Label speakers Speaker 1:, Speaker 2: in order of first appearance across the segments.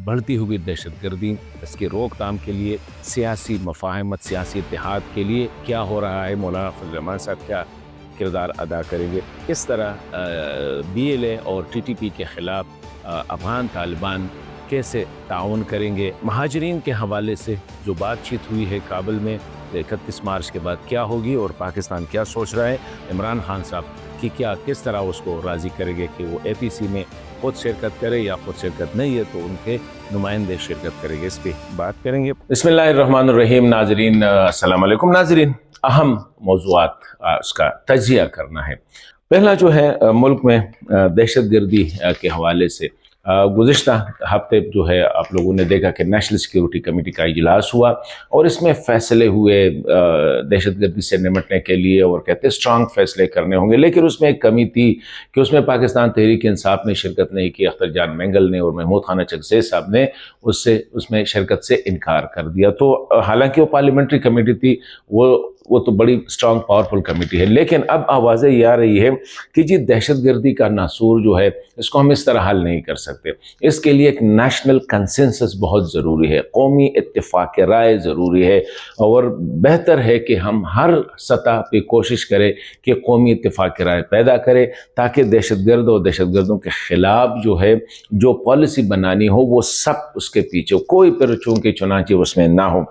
Speaker 1: بڑھتی ہوئی دہشت گردی، اس کی روک تھام کے لیے سیاسی مفاہمت، سیاسی اتحاد کے لیے کیا ہو رہا ہے، مولانا فضل الرحمان صاحب کیا کردار ادا کریں گے، کس طرح BLA اور TTP کے خلاف افغان طالبان کیسے تعاون کریں گے، مہاجرین کے حوالے سے جو بات چیت ہوئی ہے کابل میں 31 مارچ کے بعد کیا ہوگی اور پاکستان کیا سوچ رہا ہے، عمران خان صاحب کی کیا کس طرح اس کو راضی کریں گے کہ وہ APC میں خود شرکت کرے یا خود شرکت نہیں ہے تو ان کے نمائندے شرکت کریں گے، اس پہ بات کریں گے۔ بسم اللہ الرحمن الرحیم۔ ناظرین السلام علیکم۔ ناظرین، اہم موضوعات اس کا تجزیہ کرنا ہے۔ پہلا جو ہے ملک میں دہشت گردی کے حوالے سے گزشتہ ہفتے جو ہے آپ لوگوں نے دیکھا کہ نیشنل سیکیورٹی کمیٹی کا اجلاس ہوا اور اس میں فیصلے ہوئے دہشت گردی سے نمٹنے کے لیے، اور کہتے اسٹرانگ فیصلے کرنے ہوں گے، لیکن اس میں ایک کمی تھی کہ اس میں پاکستان تحریک انصاف نے شرکت نہیں کی، اختر جان مینگل نے اور محمود خانہ چکزئی صاحب نے اس میں شرکت سے انکار کر دیا۔ تو حالانکہ وہ پارلیمنٹری کمیٹی تھی، وہ تو بڑی اسٹرانگ پاورفل کمیٹی ہے، لیکن اب آوازیں یہ آ رہی ہے کہ جی دہشت گردی کا ناسور جو ہے اس کو ہم اس طرح حل نہیں کر سکتے، اس کے لیے ایک نیشنل کنسنسس بہت ضروری ہے، قومی اتفاق رائے ضروری ہے، اور بہتر ہے کہ ہم ہر سطح پہ کوشش کریں کہ قومی اتفاق رائے پیدا کرے تاکہ دہشت گرد اور دہشت گردوں کے خلاف جو ہے جو پالیسی بنانی ہو وہ سب اس کے پیچھے، کوئی پر چونکہ چنانچہ اس میں نہ ہو۔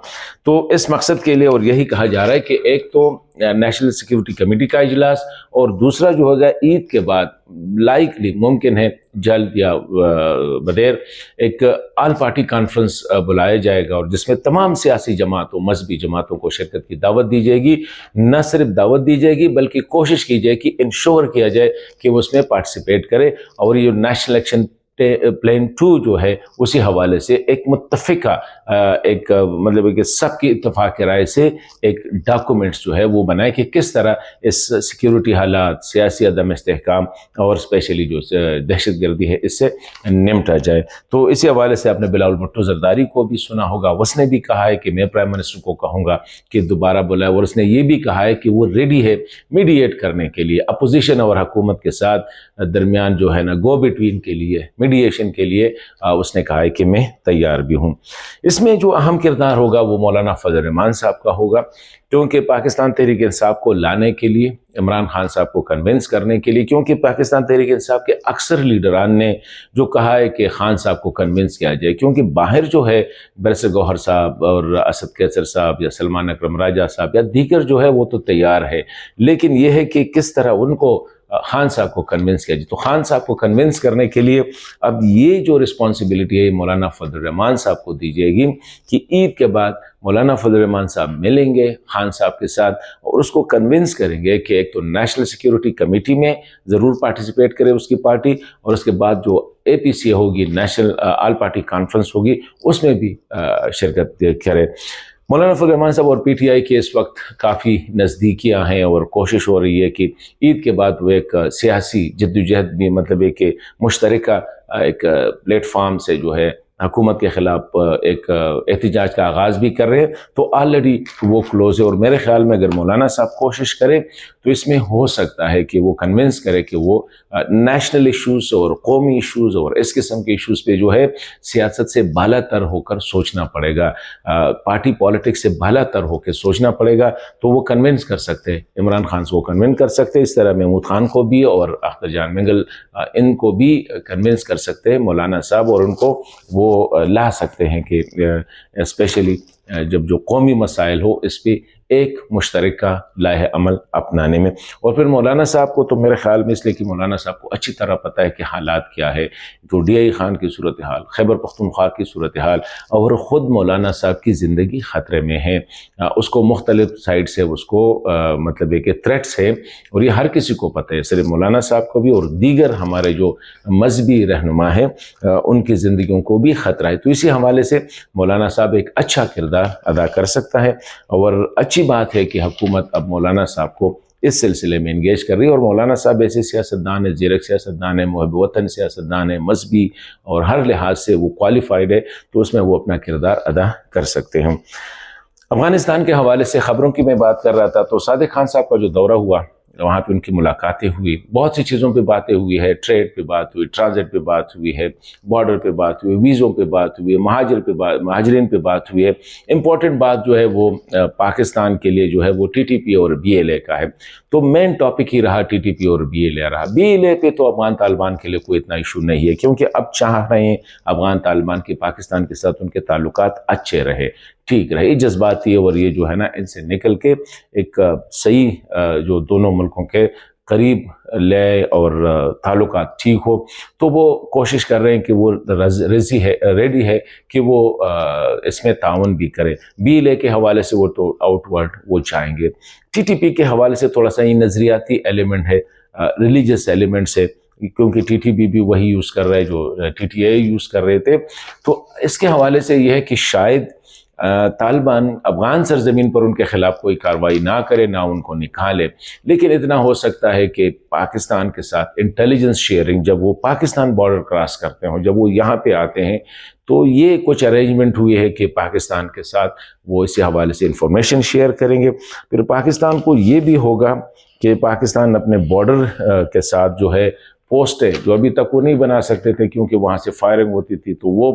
Speaker 1: تو اس مقصد کے لیے اور یہی کہا جا رہا ہے کہ ایک تو نیشنل سیکیورٹی کمیٹی کا اجلاس، اور دوسرا جو ہوگا عید کے بعد لائکلی ممکن ہے جلد یا بدیر ایک آل پارٹی کانفرنس بلایا جائے گا، اور جس میں تمام سیاسی جماعتوں، مذہبی جماعتوں کو شرکت کی دعوت دی جائے گی۔ نہ صرف دعوت دی جائے گی بلکہ کوشش کی جائے کہ انشور کیا جائے کہ وہ اس میں پارٹیسپیٹ کرے، اور یہ نیشنل ایکشن پلان 2 جو ہے اسی حوالے سے ایک متفقہ ایک مطلب کہ سب کی اتفاق رائے سے ایک ڈاکومنٹس جو ہے وہ بنائے کہ کس طرح اس سیکیورٹی حالات، سیاسی عدم استحکام اور اسپیشلی جو دہشت گردی ہے اس سے نمٹا جائے۔ تو اسی حوالے سے آپ نے بلاول بھٹو زرداری کو بھی سنا ہوگا، اس نے بھی کہا ہے کہ میں پرائم منسٹر کو کہوں گا کہ دوبارہ بلائے، اور اس نے یہ بھی کہا ہے کہ وہ ریڈی ہے میڈیٹ کرنے کے لیے اپوزیشن اور حکومت کے ساتھ درمیان جو ہے نا گو بٹوین کے لیے، میڈیشن کے لیے اس نے کہا ہے کہ میں تیار بھی ہوں۔ اس میں جو اہم کردار ہوگا وہ مولانا فضل الرحمان صاحب کا ہوگا، کیونکہ پاکستان تحریک انصاف کو لانے کے لیے، عمران خان صاحب کو کنونس کرنے کے لیے، کیونکہ پاکستان تحریک انصاف کے اکثر لیڈران نے جو کہا ہے کہ خان صاحب کو کنونس کیا جائے، کیونکہ باہر جو ہے برسر گوہر صاحب اور اسد کیسر صاحب یا سلمان اکرم راجہ صاحب یا دیگر جو ہے وہ تو تیار ہے، لیکن یہ ہے کہ کس طرح ان کو خان صاحب کو کنونس کیا جائے۔ تو خان صاحب کو کنونس کرنے کے لیے اب یہ جو رسپانسبلٹی ہے مولانا فضل الرحمان صاحب کو دی جائے گی کہ عید کے بعد مولانا فضل الرحمان صاحب ملیں گے خان صاحب کے ساتھ اور اس کو کنونس کریں گے کہ ایک تو نیشنل سیکیورٹی کمیٹی میں ضرور پارٹیسپیٹ کرے اس کی پارٹی، اور اس کے بعد جو APC ہوگی، نیشنل آل پارٹی کانفرنس ہوگی، اس میں بھی شرکت کرے۔ مولانا فضل الرحمان صاحب اور PTI کے اس وقت کافی نزدیکیاں ہیں، اور کوشش ہو رہی ہے کہ عید کے بعد وہ ایک سیاسی جدوجہد بھی مطلب ہے کہ مشترکہ ایک پلیٹ فارم سے جو ہے حکومت کے خلاف ایک احتجاج کا آغاز بھی کر رہے ہیں، تو آلریڈی وہ کلوز ہے، اور میرے خیال میں اگر مولانا صاحب کوشش کرے تو اس میں ہو سکتا ہے کہ وہ کنونس کرے کہ وہ نیشنل ایشوز اور قومی ایشوز اور اس قسم کے ایشوز پہ جو ہے سیاست سے بالا تر ہو کر سوچنا پڑے گا، پارٹی پالیٹکس سے بالا تر ہو کے سوچنا پڑے گا، تو وہ کنونس کر سکتے ہیں عمران خان سے، وہ کنونس کر سکتے ہیں، اس طرح محمود خان کو بھی اور اختر جان مینگل ان کو بھی کنونس کر سکتے ہیں مولانا صاحب، اور ان کو وہ لا سکتے ہیں کہ اسپیشلی جب جو قومی مسائل ہو اس پہ ایک مشترکہ لائحہ عمل اپنانے میں۔ اور پھر مولانا صاحب کو تو میرے خیال میں اس لیے کہ مولانا صاحب کو اچھی طرح پتہ ہے کہ حالات کیا ہے، تو DI خان کی صورتحال، خیبر پختونخوا کی صورتحال، اور خود مولانا صاحب کی زندگی خطرے میں ہے، اس کو مختلف سائڈ سے اس کو مطلب ہے کہ تھریٹس ہے، اور یہ ہر کسی کو پتہ ہے، صرف مولانا صاحب کو بھی اور دیگر ہمارے جو مذہبی رہنما ہیں ان کی زندگیوں کو بھی خطرہ ہے۔ تو اسی حوالے سے مولانا صاحب ایک اچھا کردار ادا کر سکتا ہے، اور اچھی بات ہے کہ حکومت اب مولانا صاحب کو اس سلسلے میں انگیج کر رہی ہے، اور مولانا صاحب ایسے سیاستدان ہیں، زیرک سیاستدان ہیں، محب وطن سیاستدان ہیں، مذہبی اور ہر لحاظ سے وہ کوالیفائڈ ہے، تو اس میں وہ اپنا کردار ادا کر سکتے ہیں۔ افغانستان کے حوالے سے خبروں کی میں بات کر رہا تھا، تو صادق خان صاحب کا جو دورہ ہوا وہاں پہ ان کی ملاقاتیں ہوئی، بہت سی چیزوں پہ باتیں ہوئی ہے، ٹریڈ پہ بات ہوئی، ٹرانزٹ پہ بات ہوئی ہے، بارڈر پہ بات ہوئی، ویزوں پہ بات ہوئی ہے، مہاجرین پہ بات ہوئی ہے۔ امپورٹنٹ بات جو ہے وہ پاکستان کے لیے جو ہے وہ ٹی ٹی پی اور بی ایل اے کا ہے، تو مین ٹاپک ہی رہا ٹی ٹی پی اور بی ایل اے رہا۔ بی ایل اے پہ تو افغان طالبان کے لیے کوئی اتنا ایشو نہیں ہے، کیونکہ اب چاہ رہے ہیں افغان طالبان کی پاکستان کے ساتھ ان کے تعلقات اچھے رہے، ٹھیک رہے، جذباتی اور یہ جو ہے نا ان سے نکل کے ایک صحیح جو دونوں ملکوں کے قریب لے اور تعلقات ٹھیک ہو، تو وہ کوشش کر رہے ہیں کہ وہ ریڈی ہے کہ وہ اس میں تعاون بھی کرے۔ بی ایل اے کے حوالے سے وہ تو آؤٹ ورڈ وہ چاہیں گے، ٹی ٹی پی کے حوالے سے تھوڑا سا یہ نظریاتی ایلیمنٹ ہے، ریلیجس ایلیمنٹس ہے، کیونکہ ٹی ٹی پی بھی وہی یوز کر رہا ہے جو ٹی ٹی اے یوز کر رہے تھے، تو اس کے حوالے سے یہ ہے کہ شاید طالبان افغان سرزمین پر ان کے خلاف کوئی کارروائی نہ کرے، نہ ان کو نکالے، لیکن اتنا ہو سکتا ہے کہ پاکستان کے ساتھ انٹیلیجنس شیئرنگ جب وہ پاکستان بارڈر کراس کرتے ہوں، جب وہ یہاں پہ آتے ہیں، تو یہ کچھ ارینجمنٹ ہوئی ہے کہ پاکستان کے ساتھ وہ اسی حوالے سے انفارمیشن شیئر کریں گے۔ پھر پاکستان کو یہ بھی ہوگا کہ پاکستان اپنے بارڈر کے ساتھ جو ہے پوسٹ ہے، جو ابھی تک وہ نہیں بنا سکتے تھے کیونکہ وہاں سے فائرنگ ہوتی تھی، تو وہ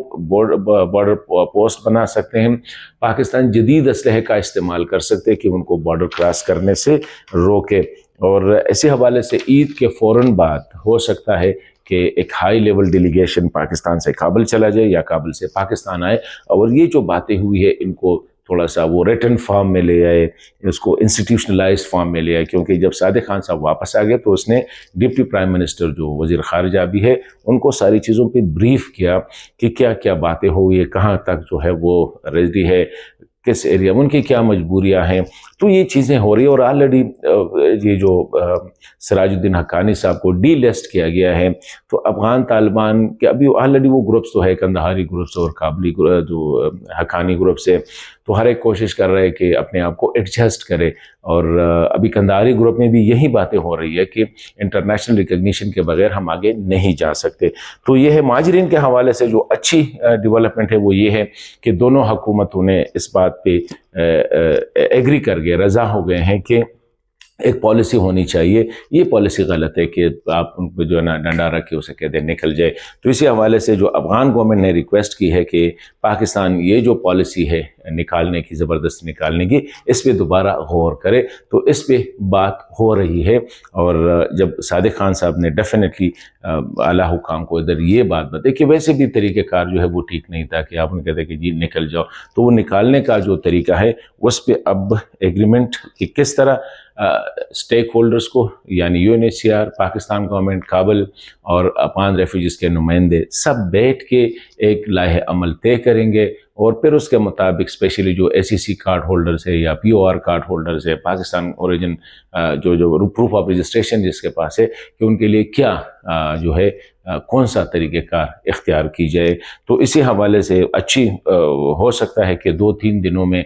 Speaker 1: بارڈر پوسٹ بنا سکتے ہیں۔ پاکستان جدید اسلحے کا استعمال کر سکتے کہ ان کو بارڈر کراس کرنے سے روکے، اور اسی حوالے سے عید کے فوراً بعد ہو سکتا ہے کہ ایک ہائی لیول ڈیلیگیشن پاکستان سے کابل چلا جائے یا کابل سے پاکستان آئے، اور یہ جو باتیں ہوئی ہے ان کو تھوڑا سا وہ ریٹن فارم میں لے آئے، اس کو انسٹیٹیوشنلائز فارم میں لے آئے، کیونکہ جب صادق خان صاحب واپس آ گئے تو اس نے ڈپٹی پرائم منسٹر جو وزیر خارجہ بھی ہے ان کو ساری چیزوں پہ بریف کیا کہ کیا کیا باتیں ہوئی ہے، کہاں تک جو ہے وہ ریڈی ہے، کس ایریا میں ان کی کیا مجبوریاں ہیں، تو یہ چیزیں ہو رہی ہیں۔ اور آلریڈی یہ جو سراج الدین حقانی صاحب کو ڈی لسٹ کیا گیا ہے، تو افغان طالبان کے ابھی آلریڈی وہ گروپس تو ہے، کندہاری گروپس اور کابلی جو حقانی گروپس ہے، تو ہر ایک کوشش کر رہے ہیں کہ اپنے آپ کو ایڈجسٹ کرے، اور ابھی کندہاری گروپ میں بھی یہی باتیں ہو رہی ہے کہ انٹرنیشنل ریکگنیشن کے بغیر ہم آگے نہیں جا سکتے۔ تو یہ ہے مہاجرین کے حوالے سے جو اچھی ڈیولپمنٹ ہے وہ یہ ہے کہ دونوں حکومتوں نے اس بات پہ ایگری کر گئے، رضا ہو گئے ہیں کہ ایک پالیسی ہونی چاہیے۔ یہ پالیسی غلط ہے کہ آپ ان پہ جو ہے نا ڈنڈا رکھ کے اسے کہتے ہیں نکل جائے۔ تو اسی حوالے سے جو افغان گورنمنٹ نے ریکویسٹ کی ہے کہ پاکستان یہ جو پالیسی ہے نکالنے کی، زبردستی نکالنے کی، اس پہ دوبارہ غور کرے، تو اس پہ بات ہو رہی ہے۔ اور جب صادق خان صاحب نے ڈیفینیٹلی اعلیٰ حکام کو ادھر یہ بات بتائی کہ ویسے بھی طریقہ کار جو ہے وہ ٹھیک نہیں تھا کہ آپ نے کہتے کہ جی نکل جاؤ، تو وہ نکالنے کا جو طریقہ ہے اس پہ اب ایگریمنٹ کہ کس طرح اسٹیک ہولڈرز کو، یعنی U N H C R, Pakistan government, Kabul اور افغان ریفیوجیز کے نمائندے سب بیٹھ کے ایک لائحہ عمل طے کریں گے، اور پھر اس کے مطابق اسپیشلی جو ایس ای سی کارڈ ہولڈرز ہے یا پی او آر کارڈ ہولڈرز ہے، پاکستان اوریجن جو پروف آف رجسٹریشن جس کے پاس ہے، کہ ان کے لیے کیا جو ہے کون سا طریقہ کار اختیار کی جائے۔ تو اسی حوالے سے اچھی ہو سکتا ہے کہ 2-3 دنوں میں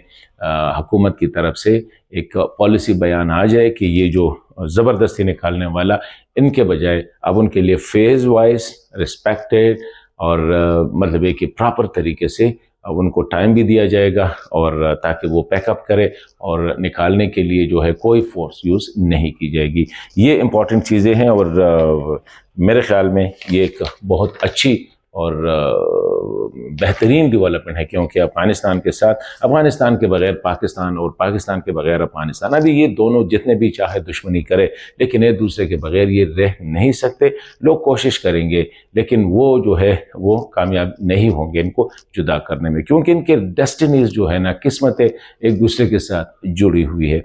Speaker 1: حکومت کی طرف سے ایک پالیسی بیان آ جائے کہ یہ جو زبردستی نکالنے والا، ان کے بجائے اب ان کے لیے فیز وائز رسپیکٹڈ اور مطلب ہے کہ پراپر طریقے سے اب ان کو ٹائم بھی دیا جائے گا، اور تاکہ وہ پیک اپ کرے، اور نکالنے کے لیے جو ہے کوئی فورس یوز نہیں کی جائے گی۔ یہ امپورٹنٹ چیزیں ہیں، اور میرے خیال میں یہ ایک بہت اچھی اور بہترین ڈیولپمنٹ ہے، کیونکہ افغانستان کے ساتھ، افغانستان کے بغیر پاکستان اور پاکستان کے بغیر افغانستان، ابھی یہ دونوں جتنے بھی چاہے دشمنی کرے لیکن ایک دوسرے کے بغیر یہ رہ نہیں سکتے۔ لوگ کوشش کریں گے لیکن وہ جو ہے وہ کامیاب نہیں ہوں گے ان کو جدا کرنے میں، کیونکہ ان کے ڈیسٹینیز جو ہے نا، قسمتیں ایک دوسرے کے ساتھ جڑی ہوئی ہے۔